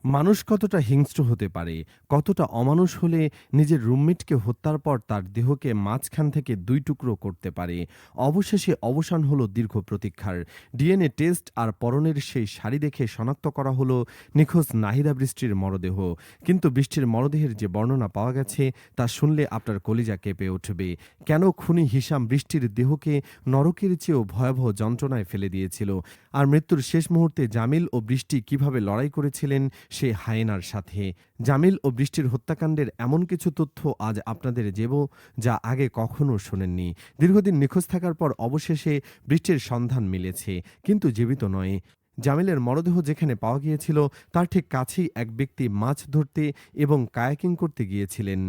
মানুষ কতটা হিংস্র হতে পারে, কতটা অমানুষ হলে নিজের রুমমেটকে হত্যার পর তার দেহকে মাঝখান থেকে ২ টুকরো করতে পারে। অবশেষে অবসান হলো দীর্ঘ প্রতীক্ষার। ডিএনএ টেস্ট আর পরনের সেই শাড়ি দেখে শনাক্ত করা হলো নিখোঁজ নাহিদা বৃষ্টির মরদেহ। কিন্তু বৃষ্টির মরদেহের যে বর্ণনা পাওয়া গেছে তা শুনলে আপনার কলিজা কেঁপে উঠবে। কেন খুনি হিশাম বৃষ্টির দেহকে নরকের চেয়েও ভয়াবহ যন্ত্রণায় ফেলে দিয়েছিল? আর মৃত্যুর শেষ মুহূর্তে জামিল ও বৃষ্টি কিভাবে লড়াই করেছিলেন সেই হায়েনার সাথে? জামিল ও বৃষ্টির হত্যাকাণ্ডের এমন কিছু তথ্য আজ আপনাদের দেব যা আগে কখনো শোনেননি। দীর্ঘদিন নিখোঁজ থাকার পর অবশেষে বৃষ্টির সন্ধান মিলেছে, কিন্তু জীবিত নয়। জামিলের মরদেহ যেখানে পাওয়া গিয়েছিল তার ঠিক কাছেই এক ব্যক্তি মাছ ধরতে এবং কায়াকিং করতে গিয়েছিলেন।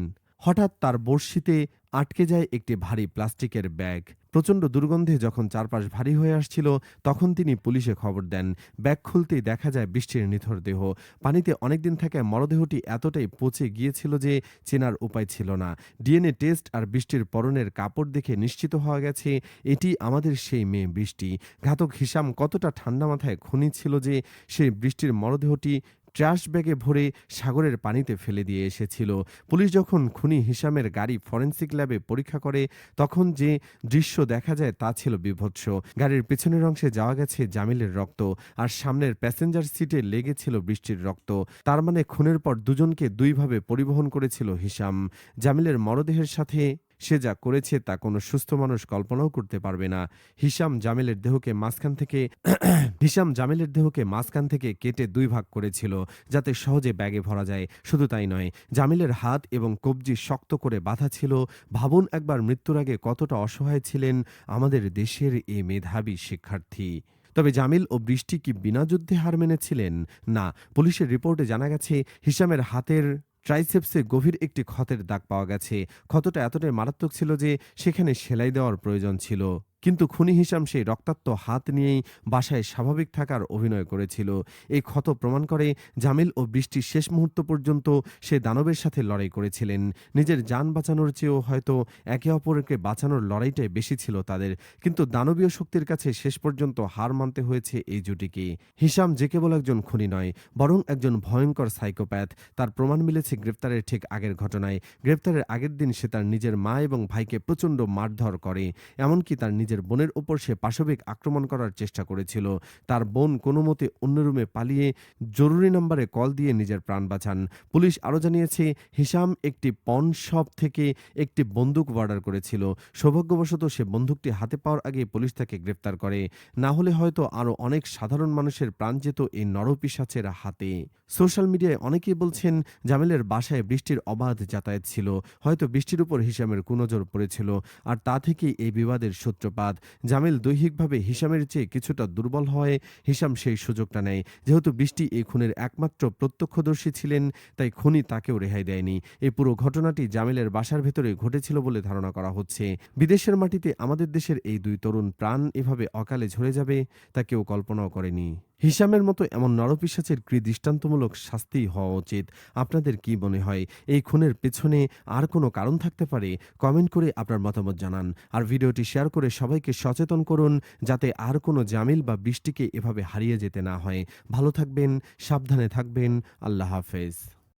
হঠাৎ তার বড়শিতে আটকে যায় একটি ভারী প্লাস্টিকের ব্যাগ। প্রচণ্ড দুর্গন্ধে যখন চারপাশ ভারী হয়ে আসছিল তখন তিনি পুলিশে খবর দেন। ব্যাগ খুলতেই দেখা যায় বৃষ্টির নিথর দেহ। পানিতে অনেকদিন থাকায় মরদেহটি এতটাই পচে গিয়েছিল যে চেনার উপায় ছিল না। ডিএনএ টেস্ট আর বৃষ্টির পরনের কাপড় দেখে নিশ্চিত হওয়া গেছে এটি আমাদের সেই মেয়ে বৃষ্টি। ঘাতক হিশাম কতটা ঠান্ডা মাথায় খুনি ছিল যে সেই বৃষ্টির মরদেহটি ট্রাশ ব্যাগে ভরে সাগরের পানিতে ফেলে দিয়ে এসেছিল। পুলিশ যখন খুনি হিশামের গাড়ি ফরেনসিক ল্যাবে পরীক্ষা করে তখন যে দৃশ্য দেখা যায় তা ছিল বীভৎস। গাড়ির পেছনের অংশে যাওয়া গেছে জামিলের রক্ত, আর সামনের প্যাসেঞ্জার সিটে লেগেছিল বৃষ্টির রক্ত। তার মানে খুনের পর দুজনকে দুইভাবে পরিবহন করেছিল হিশাম। জামিলের মরদেহের সাথে সে যা করেছে তা কোনো সুস্থ মানুষ কল্পনাও করতে পারবে না। হিশাম জামিলের দেহকে মাঝখান থেকে হিশাম জামিলের দেহকে মাঝখান থেকে কেটে ২ ভাগ করেছিল যাতে সহজে ব্যাগে ভরা যায়। শুধু তাই নয়, জামিলের হাত এবং কবজি শক্ত করে বাঁধা ছিল। ভাবুন একবার, মৃত্যুর আগে কতটা অসহায় ছিলেন আমাদের দেশের এই মেধাবী শিক্ষার্থী। তবে জামিল ও বৃষ্টি কি বিনা যুদ্ধে হার মেনেছিলেন? না। পুলিশের রিপোর্টে জানা গেছে হিশামের হাতের ট্রাইসেপসে গভীর একটি ক্ষতের দাগ পাওয়া গেছে। ক্ষতটা এতটাই মারাত্মক ছিল যে সেখানে সেলাই দেওয়ার প্রয়োজন ছিল। কিন্তু খুনি হিশাম সেই রক্তাক্ত হাত নিয়েই বাসায় স্বাভাবিক থাকার অভিনয় করেছিল। এই ক্ষত প্রমাণ করে জামিল ও বৃষ্টির শেষ মুহূর্ত পর্যন্ত সে দানবের সাথে লড়াই করেছিলেন। নিজের জান বাঁচানোর চেয়েও হয়তো একে অপরকে বাঁচানোর লড়াইটাই বেশি ছিল তাদের। কিন্তু দানবীয় শক্তির কাছে শেষ পর্যন্ত হার মানতে হয়েছে এই জুটিকে। হিশাম যে কেবল একজন খুনি নয়, বরং একজন ভয়ঙ্কর সাইকোপ্যাথ। তার প্রমাণ মিলেছে গ্রেপ্তারের ঠিক আগের ঘটনায়। গ্রেপ্তারের আগের দিন সে তার নিজের মা এবং ভাইকে প্রচণ্ড মারধর করে। এমনকি তার নিজের বোনের ওপর সে পাশবিক আক্রমণ করার চেষ্টা করেছিল। তার বোন কোনোমতে অন্য রুমে পালিয়ে জরুরি নম্বরে কল দিয়ে নিজের প্রাণ বাঁচান। পুলিশ আরও জানিয়েছে হিশাম একটি পণ শপ থেকে একটি বন্দুক অর্ডার করেছিল। সৌভাগ্যবশত সে বন্দুকটি হাতে পাওয়ার আগে পুলিশ তাকে গ্রেপ্তার করে। না হলে হয়তো আরও অনেক সাধারণ মানুষের প্রাণ যেত এই নরপিশাচের হাতে। সোশ্যাল মিডিয়ায় অনেকেই বলছেন জামিলের বাসায় বৃষ্টির অবাধ যাতায়াত ছিল। হয়তো বৃষ্টির উপর হিশামের কুনজর পড়েছিল, আর তা থেকেই এই বিবাদের সূত্রপাত। জামিল দৈহিকভাবে হিশামের চেয়ে কিছুটা দুর্বল হওয়ায় হিশাম সেই সুযোগটা নেয়। যেহেতু বৃষ্টি এই খুনের একমাত্র প্রত্যক্ষদর্শী ছিলেন, তাই খুনি তাকেও রেহাই দেয়নি। এই পুরো ঘটনাটি জামিলের বাসার ভেতরে ঘটেছিল বলে ধারণা করা হচ্ছে। বিদেশের মাটিতে আমাদের দেশের এই ২ তরুণ প্রাণ এভাবে অকালে ঝরে যাবে তা কেউ কল্পনাও করেনি। হিশামের মতো এমন নরপিশাচের দৃষ্টান্তমূলক শাস্তি হওয়া উচিত। আপনাদের কি মনে হয়, এই খুনের পেছনে আর কোনো কারণ থাকতে পারে? কমেন্ট করে আপনার মতামত জানান। আর ভিডিওটি শেয়ার করে সবাইকে সচেতন করুন যাতে আর কোনো জামিল বা বৃষ্টিকে এভাবে হারিয়ে যেতে না হয়। ভালো থাকবেন, সাবধানে থাকবেন। আল্লাহ হাফেজ।